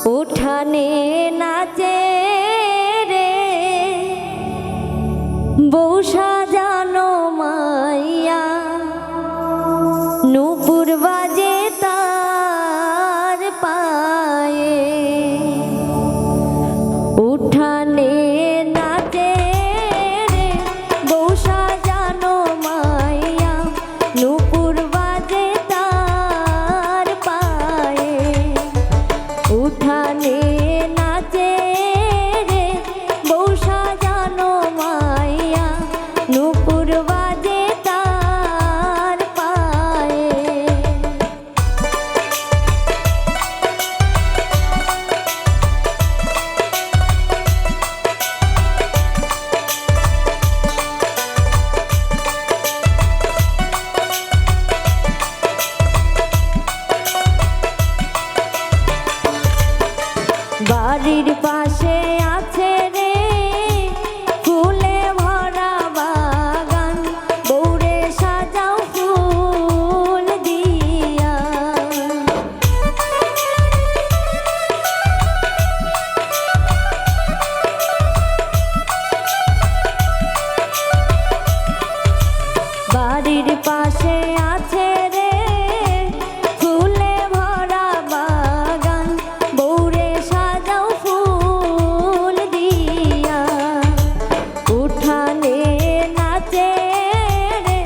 উঠানে নাচে রে বউ সাজানো মাইয়া, নূপুর বাজে তার পায়ে। উঠানে নাচে রে বউ সাজানো মাইয়া, নূপুর বাজে তার পায়ে। উঠানে নাচে রে বউ সাজানো মাইয়া, নূপুর বাজে তার পায়ে। বাড়ির পাশে আছে রে ফুলে ভরা বাগান, বউরে সাজাও ফুল দিয়া। বাড়ির পাশে আছে রে ফুলে ভরা বাগান, বউরে সাজাও ফুল দিয়া। উঠানে নাচে রে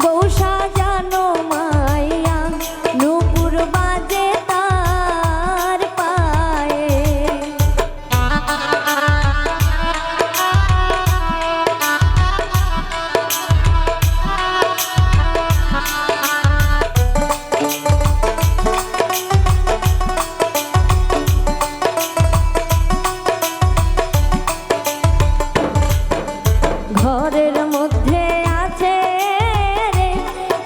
বউ সাজানো মাইয়া, নূপুর বাজে তার পায়ে। ঘরের মধ্যে আছে রে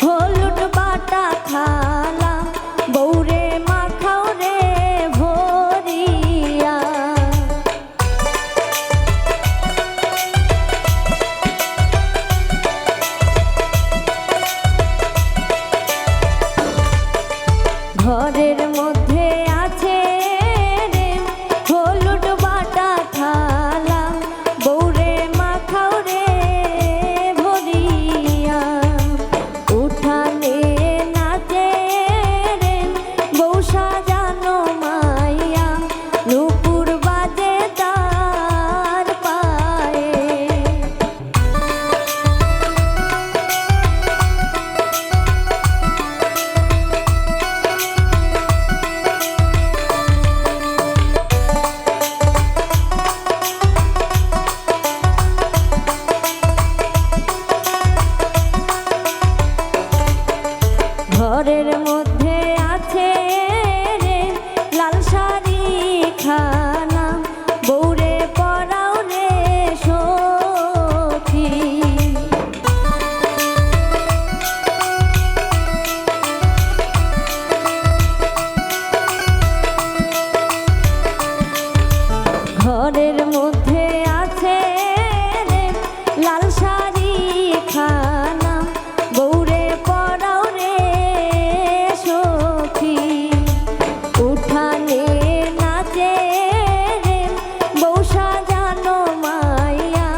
হলুদ বাটা থালা, বউরে মাখাও রে ভরিয়া। ঘরের মধ্যে আছে রে হলুদ বাটা থালা, বউরে মাখাও রে ভরিয়া। উঠানে নাচে রে বউ সাজানো মাইয়া, নূপুর বাজে তার পায়ে। ঘরের মধ্যে আছে রে লাল শাড়ি খানা, বউরে পরাও রে সখী। ঘরের মধ্যে আছে রে লাল শাড়ি খানা, বউরে পরাও রে সখী। উঠানে নাচে রে বউ সাজানো মাইয়া,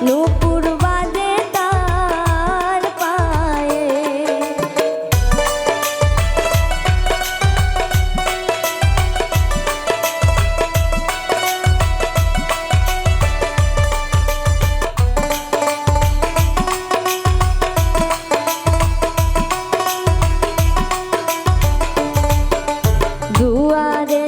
নূপুর বাজে তার পায়ে। দুয়ারে